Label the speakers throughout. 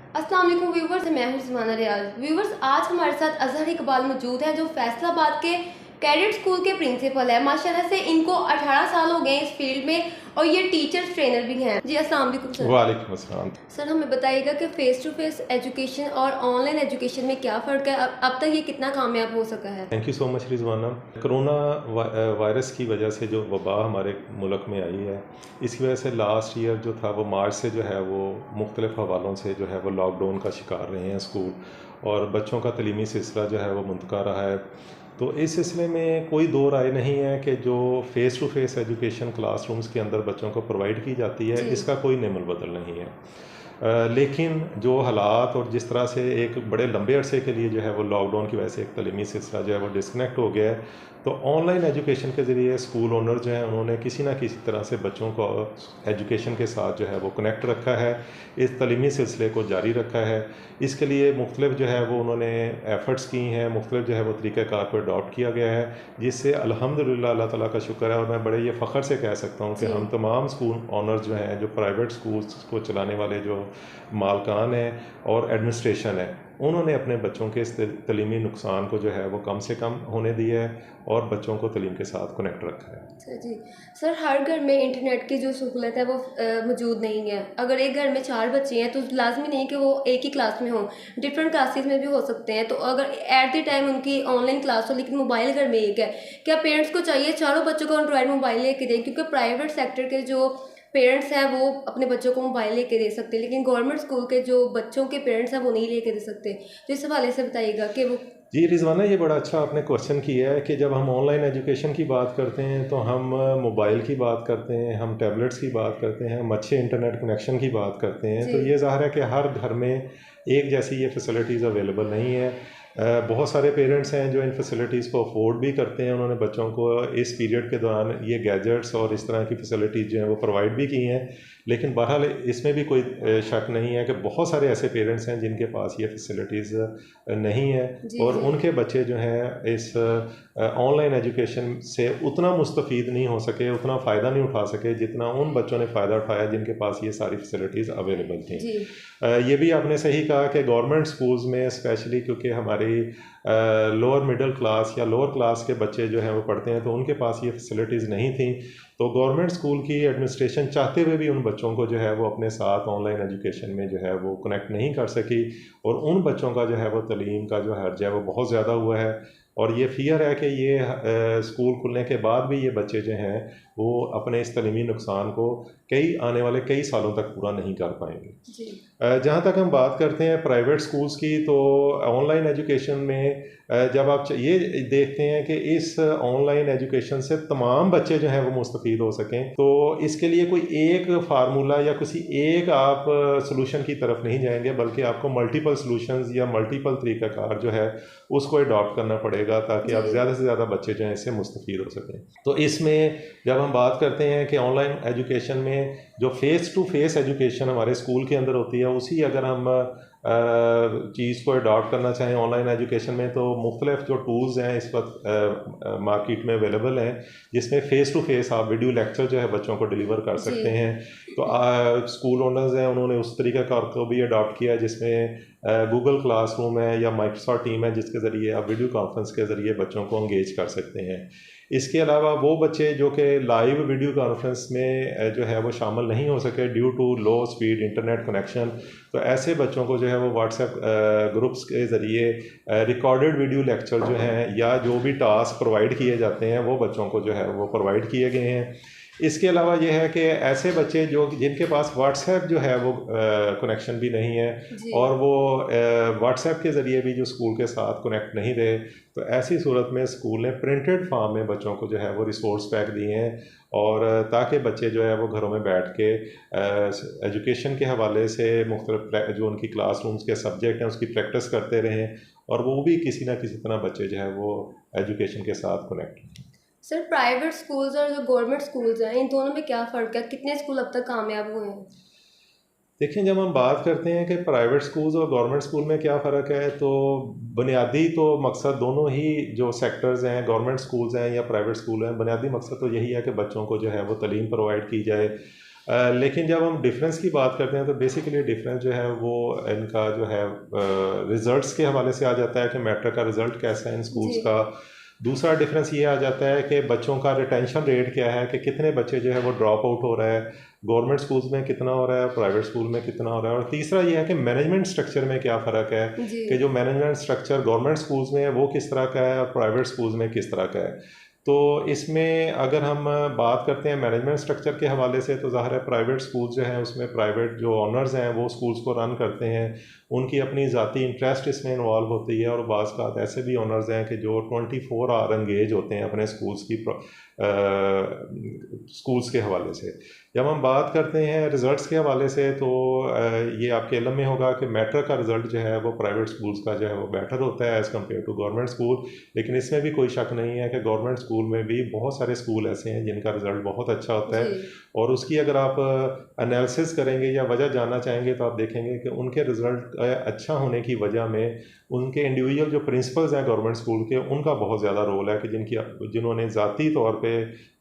Speaker 1: अस्सलाम वालेकुम व्यूवर्स, मैं हूं सुमाना रियाज। व्यूवर्स, आज हमारे साथ अजहर इकबाल मौजूद है जो फैसलाबाद के कैडेट स्कूल के प्रिंसिपल है। माशाल्लाह से इनको 18 साल हो गए इस फील्ड में और ये टीचर्स ट्रेनर भी हैं। जी अस्सलाम वालेकुम सर।
Speaker 2: वालेकुम अस्सलाम।
Speaker 1: सर हमें बताइएगा कि फेस टू फेस एजुकेशन और ऑनलाइन एजुकेशन में क्या फ़र्क है, अब तक ये कितना कामयाब हो सका है?
Speaker 2: Thank you so much Rizwana. Corona virus की वजह से जो वबा हमारे मुल्क में आई है, इसकी वजह से लास्ट ईयर जो था वो मार्च से जो है वो मुख्तलिफ़ हवालों से जो है वो लॉकडाउन का शिकार रहे हैं स्कूल, और बच्चों का तलीमी सिलसिला जो है वो मुनतका रहा है। तो इस सिलसिले में कोई दो राय नहीं है कि जो face to face education classrooms के अंदर बच्चों को प्रोवाइड की जाती है,
Speaker 1: जी
Speaker 2: इसका कोई नेमल बदल नहीं है। लेकिन जो हालात और जिस तरह से एक बड़े लंबे अरसे के लिए जो है वो लॉकडाउन की वजह से एक तलीमी सिलसिला जो है वो डिस्कनेक्ट हो गया है, तो ऑनलाइन एजुकेशन के ज़रिए स्कूल ओनर जो हैं उन्होंने किसी ना किसी तरह से बच्चों को एजुकेशन के साथ जो है वो कनेक्ट रखा है, इस तलीमी सिलसिले को जारी रखा है। इसके लिए मुख्तलिफ जो है वो उन्होंने एफ़र्ट्स की हैं, मुख्तलिफ जो है वो तरीक़ाकार को अडॉप्ट किया गया है, जिससे अल्हम्दुलिल्लाह अल्लाह ताला का शुक्र है। और मैं बड़े ये फ़ख्र से कह सकता हूँ कि
Speaker 1: जी
Speaker 2: हम तमाम स्कूल ओनर्स जो हैं, जो प्राइवेट स्कूल्स को चलाने वाले जो मालकान हैं और एडमिनिस्ट्रेशन है, उन्होंने अपने बच्चों के इस तलीमी नुकसान को जो है वो कम से कम होने दिया है और बच्चों को तलीम के साथ कनेक्ट रखा है।
Speaker 1: सर जी। सर हर घर में इंटरनेट की जो सहूलत है वो मौजूद नहीं है। अगर एक घर में 4 बच्चे हैं तो लाजमी नहीं कि वो एक ही क्लास में हों, डिफरेंट क्लासेस में भी हो सकते हैं। तो अगर एट द टाइम उनकी ऑनलाइन क्लास हो लेकिन मोबाइल घर में एक है, क्या पेरेंट्स को चाहिए चारों बच्चों को एंड्रॉयड मोबाइल लेके दें? क्योंकि प्राइवेट सेक्टर के जो पेरेंट्स हैं वो अपने बच्चों को मोबाइल लेके दे सकते हैं, लेकिन गवर्नमेंट स्कूल के जो बच्चों के पेरेंट्स हैं वो नहीं लेके दे सकते। तो इस हवाले से बताइएगा कि वो।
Speaker 2: जी रिजवाना, ये बड़ा अच्छा आपने क्वेश्चन किया है कि जब हम ऑनलाइन एजुकेशन की बात करते हैं तो हम मोबाइल की बात करते हैं, हम टैबलेट्स की बात करते हैं, हम अच्छे इंटरनेट कनेक्शन की बात करते हैं।
Speaker 1: जी
Speaker 2: तो ये ज़ाहिर है कि हर घर में एक जैसी ये फैसिलिटीज़ अवेलेबल नहीं है। बहुत सारे पेरेंट्स हैं जो इन फैसिलिटीज़ को अफोर्ड भी करते हैं, उन्होंने बच्चों को इस पीरियड के दौरान ये गैजेट्स और इस तरह की फैसिलिटीज़ जो हैं वो प्रोवाइड भी की हैं। लेकिन बहरहाल इसमें भी कोई शक नहीं है कि बहुत सारे ऐसे पेरेंट्स हैं जिनके पास ये फैसिलिटीज़ नहीं है,
Speaker 1: जी
Speaker 2: और
Speaker 1: जी
Speaker 2: उनके बच्चे जो हैं इस ऑनलाइन एजुकेशन से उतना मुस्तफ़ीद नहीं हो सके, उतना फ़ायदा नहीं उठा सके जितना उन बच्चों ने फ़ायदा उठाया जिनके पास ये सारी फैसिलिटीज़ अवेलेबल थी।
Speaker 1: जी
Speaker 2: ये भी आपने सही कहा कि गवर्नमेंट स्कूल्स में स्पेशली, क्योंकि हमारी लोअर मिडिल क्लास या लोअर क्लास के बच्चे जो हैं वो पढ़ते हैं, तो उनके पास ये फैसिलिटीज़ नहीं थी। तो गवर्नमेंट स्कूल की एडमिनिस्ट्रेशन चाहते हुए भी उन बच्चों को जो है वो अपने साथ ऑनलाइन एजुकेशन में जो है वो कनेक्ट नहीं कर सकी, और उन बच्चों का जो है वो तलीम का जो हर्ज है वो बहुत ज़्यादा हुआ है। और ये फ़ियर है कि ये स्कूल खुलने के बाद भी ये बच्चे जो हैं वो अपने इस तलीमी नुकसान को आने वाले कई सालों तक पूरा नहीं कर पाएंगे।
Speaker 1: जी
Speaker 2: जहाँ तक हम बात करते हैं प्राइवेट स्कूल्स की, तो ऑनलाइन एजुकेशन में जब आप ये देखते हैं कि इस ऑनलाइन एजुकेशन से तमाम बच्चे जो हैं वो मुस्तफ़ीद हो सकें, तो इसके लिए कोई एक फार्मूला या किसी एक आप सलूशन की तरफ नहीं जाएंगे, बल्कि आपको मल्टीपल सलूशंस या मल्टीपल तरीक़ाकार जो है उसको अडॉप्ट करना पड़ेगा, ताकि आप
Speaker 1: जी
Speaker 2: ज़्यादा से ज़्यादा बच्चे जो हैं इससे मुस्तफ़ीद हो सकें। तो इसमें जब हम बात करते हैं कि ऑनलाइन एजुकेशन में जो फ़ेस टू फेस एजुकेशन हमारे स्कूल के अंदर होती है, उसी अगर हम चीज़ को अडॉप्ट करना चाहें ऑनलाइन एजुकेशन में, तो मुख्तलिफ जो टूल्स हैं इस वक्त मार्केट में अवेलेबल हैं, जिसमें फ़ेस टू फेस आप वीडियो लेक्चर जो है बच्चों को डिलीवर कर
Speaker 1: जी
Speaker 2: सकते हैं। तो स्कूल ओनर्स हैं उन्होंने उस तरीक़ाकार को भी अडॉप्ट किया है, जिसमें गूगल क्लासरूम है या माइक्रोसॉफ्ट टीम है, जिसके ज़रिए आप वीडियो कॉन्फ्रेंस के ज़रिए बच्चों को इंगेज कर सकते हैं। इसके अलावा वो बच्चे जो कि लाइव वीडियो कॉन्फ्रेंस में जो है वो शामिल नहीं हो सके due to low speed internet connection, तो ऐसे बच्चों को जो है वो व्हाट्सएप ग्रुप्स के ज़रिए रिकॉर्डेड वीडियो लेक्चर जो हैं या जो भी टास्क प्रोवाइड किए जाते हैं वो बच्चों को जो है वो प्रोवाइड किए गए हैं। इसके अलावा ये है कि ऐसे बच्चे जो जिनके पास व्हाट्सएप जो है वो कनेक्शन भी नहीं है,
Speaker 1: जी
Speaker 2: और वो व्हाट्सएप के ज़रिए भी जो स्कूल के साथ कनेक्ट नहीं रहे, तो ऐसी सूरत में स्कूल ने प्रिंटेड फॉर्म में बच्चों को जो है वो रिसोर्स पैक दिए हैं, और ताकि बच्चे जो है वो घरों में बैठ के एजुकेशन के हवाले से मुख्तलिफ जो उनकी क्लासरूम्स के सब्जेक्ट हैं उसकी प्रैक्टिस करते रहें, और वो भी किसी ना किसी तरह बच्चे जो है वो एजुकेशन के साथ कनेक्ट।
Speaker 1: सर, प्राइवेट स्कूल्स और जो गवर्नमेंट स्कूल्स हैं इन दोनों में क्या फ़र्क है? कितने स्कूल अब तक कामयाब हुए हैं?
Speaker 2: देखिए, जब हम बात करते हैं कि प्राइवेट स्कूल्स और गवर्नमेंट स्कूल में क्या फ़र्क है, तो बुनियादी तो मकसद दोनों ही जो सेक्टर्स हैं, गवर्नमेंट स्कूल्स हैं या प्राइवेट स्कूल हैं, बुनियादी मकसद तो यही है कि बच्चों को जो है वो तालीम प्रोवाइड की जाए। लेकिन जब हम डिफरेंस की बात करते हैं तो बेसिकली डिफरेंस जो है वो इनका जो है रिजल्ट्स के हवाले से आ जाता है कि मैट्रिक का रिज़ल्ट कैसा है इन स्कूल्स
Speaker 1: जी
Speaker 2: का। दूसरा डिफरेंस ये आ जाता है कि बच्चों का रिटेंशन रेट क्या है, कि कितने बच्चे जो है वो ड्रॉप आउट हो रहा है, गवर्नमेंट स्कूल्स में कितना हो रहा है, प्राइवेट स्कूल में कितना हो रहा है। और तीसरा ये है कि मैनेजमेंट स्ट्रक्चर में क्या फ़र्क है,
Speaker 1: जी
Speaker 2: कि जो मैनेजमेंट स्ट्रक्चर गवर्नमेंट स्कूल्स में है वो किस तरह का है और प्राइवेट स्कूल्स में किस तरह का है। तो इसमें अगर हम बात करते हैं मैनेजमेंट स्ट्रक्चर के हवाले से, तो ज़ाहिर है प्राइवेट स्कूल जो हैं उसमें प्राइवेट जो ऑनर्स हैं वो स्कूल्स को रन करते हैं, उनकी अपनी ज़ाती इंटरेस्ट इसमें इन्वॉल्व होती है। और बाज़ का ऐसे भी ऑनर्स हैं कि जो 24 आवर एंगेज होते हैं अपने स्कूल्स की स्कूल्स के हवाले से। जब हम बात करते हैं रिज़ल्ट्स के हवाले से, तो ये आपके इल्म में होगा कि मैट्रिक का रिज़ल्ट जो है वो प्राइवेट स्कूल्स का जो है वो बेटर होता है as compared to government school. लेकिन इसमें भी कोई शक नहीं है कि गवर्नमेंट स्कूल में भी बहुत सारे स्कूल ऐसे हैं जिनका रिज़ल्ट बहुत अच्छा होता
Speaker 1: जी
Speaker 2: है। और उसकी अगर आप एनालिसिस करेंगे या वजह जानना चाहेंगे तो आप देखेंगे कि उनके रिज़ल्ट अच्छा होने की वजह में उनके इंडिविजुअल जो प्रिंसिपल्स हैं गवर्नमेंट स्कूल के, उनका बहुत ज़्यादा रोल है कि जिन्होंने ज़ाती तौर पे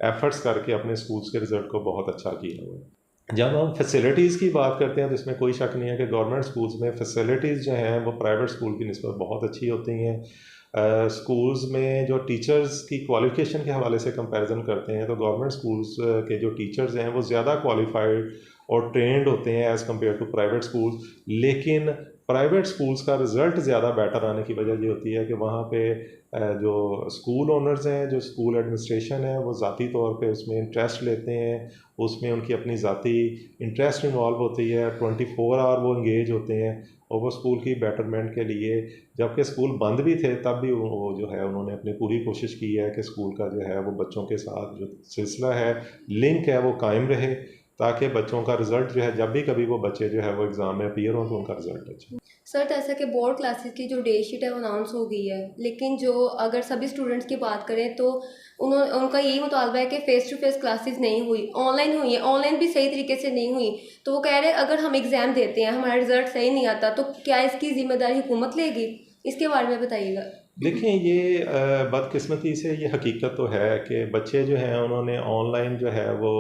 Speaker 2: एफर्ट्स करके अपने स्कूल्स के रिज़ल्ट को बहुत अच्छा किया हुआ है। जब हम फैसिलिटीज़ की बात करते हैं तो इसमें कोई शक नहीं है कि गवर्नमेंट स्कूल्स में फैसिलिटीज़ जो हैं वो प्राइवेट स्कूल की निस्बत बहुत अच्छी होती हैं। स्कूल्स में जो टीचर्स की क्वालिफ़िकेशन के हवाले से कंपैरिजन करते हैं तो गवर्नमेंट स्कूल्स के जो टीचर्स हैं वो ज़्यादा क्वालिफाइड और ट्रेंड होते हैं as compared to private schools. लेकिन प्राइवेट स्कूल्स का रिज़ल्ट ज़्यादा बेटर आने की वजह ये होती है कि वहाँ पे जो स्कूल ओनर्स हैं, जो स्कूल एडमिनिस्ट्रेशन है, वो ज़ाती तौर पे उसमें इंटरेस्ट लेते हैं, उसमें उनकी अपनी ज़ाती इंटरेस्ट इन्वॉल्व होती है, 24 आवर वो इंगेज होते हैं और वो स्कूल की बेटरमेंट के लिए। जबकि स्कूल बंद भी थे तब भी वो जो है उन्होंने अपनी पूरी कोशिश की है कि स्कूल का जो है वो बच्चों के साथ जो सिलसिला है, लिंक है, वो कायम रहे, ताकि बच्चों का रिज़ल्ट जो है जब भी कभी वो बच्चे जो है वो एग्ज़ाम में अपीयर हों तो उनका रिज़ल्ट अच्छा।
Speaker 1: सर, तो ऐसा कि बोर्ड क्लासेस की जो डेट शीट है वो अनाउंस हो गई है, लेकिन जो अगर सभी स्टूडेंट्स की बात करें तो उनका यही मुतालबा है कि फ़ेस टू फेस क्लासेस नहीं हुई, ऑनलाइन हुई है, ऑनलाइन भी सही तरीके से नहीं हुई। तो वो कह रहे हैं अगर हम एग्ज़ाम देते हैं हमारा रिज़ल्ट सही नहीं आता तो क्या इसकी ज़िम्मेदारी हुकूमत लेगी? इसके बारे में बताइएगा।
Speaker 2: देखें, ये बदकिस्मती से ये हकीकत तो है कि बच्चे जो हैं उन्होंने ऑनलाइन जो है वो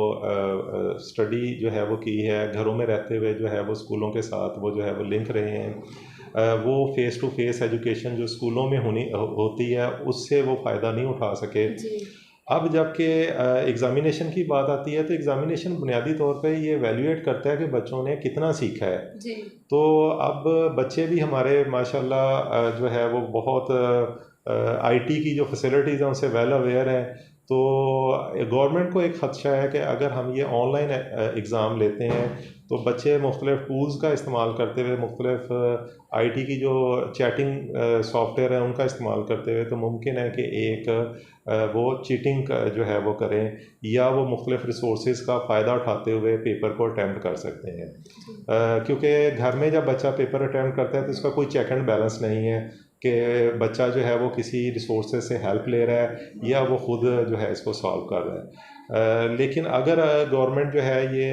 Speaker 2: स्टडी जो है वो की है, घरों में रहते हुए जो है वो स्कूलों के साथ वो जो है वो लिंक रहे हैं। वो फ़ेस टू फेस एजुकेशन जो स्कूलों में होती है उससे वो फ़ायदा नहीं उठा सके।
Speaker 1: जी
Speaker 2: अब जबकि एग्ज़ामिनेशन की बात आती है तो एग्ज़ामिनेशन बुनियादी तौर पे ये एवेल्यूएट करता है कि बच्चों ने कितना सीखा है।
Speaker 1: जी
Speaker 2: तो अब बच्चे भी हमारे माशाल्लाह जो है वो बहुत आईटी की जो फैसिलिटीज़ हैं उनसे वेल अवेयर हैं। तो गवर्नमेंट को एक ख़दशा है कि अगर हम ये ऑनलाइन एग्ज़ाम लेते हैं तो बच्चे मुख्तलिफ़ टूल्स का इस्तेमाल करते हुए, मुख्तलिफ़ आईटी की जो चैटिंग सॉफ्टवेयर है उनका इस्तेमाल करते हुए, तो मुमकिन है कि एक वो चीटिंग जो है वो करें या वो मुख्तलिफ़ रिसोर्सेज का फ़ायदा उठाते हुए पेपर को अटैम्प्ट कर सकते हैं। क्योंकि घर में जब बच्चा पेपर अटैम्प्ट करता है तो इसका कोई चेक एंड बैलेंस नहीं है कि बच्चा जो है वो किसी रिसोर्सेज से हेल्प ले रहा है या वो खुद जो है इसको सॉल्व कर रहा है। लेकिन अगर गवर्नमेंट जो है ये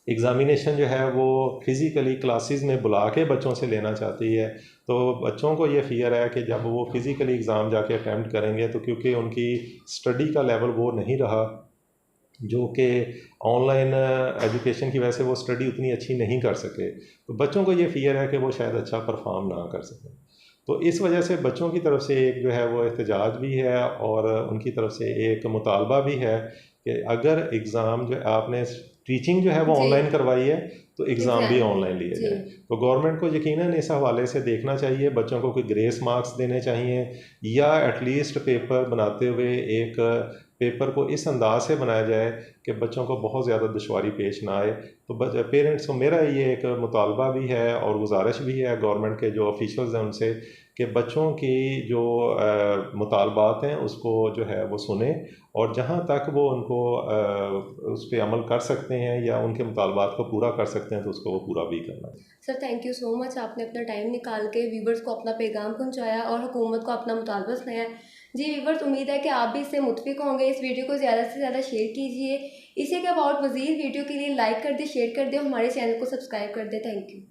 Speaker 2: एग्ज़ामिनेशन जो है वो फ़िज़िकली क्लासेस में बुला के बच्चों से लेना चाहती है, तो बच्चों को ये फ़ियर है कि जब वो फ़िज़िकली एग्ज़ाम जाके अटैम्प्ट करेंगे तो क्योंकि उनकी स्टडी का लेवल वो नहीं रहा जो कि ऑनलाइन एजुकेशन की वजह से वो स्टडी उतनी अच्छी नहीं कर सके, तो बच्चों को ये फ़ियर है कि वो शायद अच्छा परफॉर्म ना कर सकें। तो इस वजह से बच्चों की तरफ से एक जो है वो एहतजाज भी है और उनकी तरफ से एक मुतालबा भी है कि अगर एग्ज़ाम जो आपने टीचिंग जो है वो
Speaker 1: जी
Speaker 2: ऑनलाइन करवाई है तो एग्ज़ाम भी
Speaker 1: एग्ज़ाम
Speaker 2: ऑनलाइन लिए
Speaker 1: जी
Speaker 2: जाए। तो गवर्नमेंट को यकीनन इस हवाले से देखना चाहिए, बच्चों को कोई ग्रेस मार्क्स देने चाहिए या एटलीस्ट पेपर बनाते हुए एक पेपर को इस अंदाज से बनाया जाए कि बच्चों को बहुत ज़्यादा दुश्वारी पेश ना आए। तो पेरेंट्स को मेरा ये एक मुतालबा भी है और गुजारिश भी है गवर्नमेंट के जो ऑफिशियल्स हैं उनसे कि बच्चों की जो मुतालबात हैं उसको जो है वो सुने और जहाँ तक वो उनको उस पर अमल कर सकते हैं या उनके मुतालबात को पूरा कर सकते हैं तो उसको वो पूरा भी करना है।
Speaker 1: Sir, thank you so much, आपने अपना टाइम निकाल के व्यूवर्स को अपना पैगाम पहुंचाया और हुकूमत को अपना मुतालबा सुनाया। जी व्यूवर्स, उम्मीद है कि आप भी इससे मुतफिक होंगे। इस वीडियो को ज़्यादा से ज़्यादा शेयर कीजिए। इसी के अबाउट मज़ीद वीडियो के लिए लाइक कर दे, शेयर कर दे और हमारे चैनल को सब्सक्राइब कर दे। Thank you.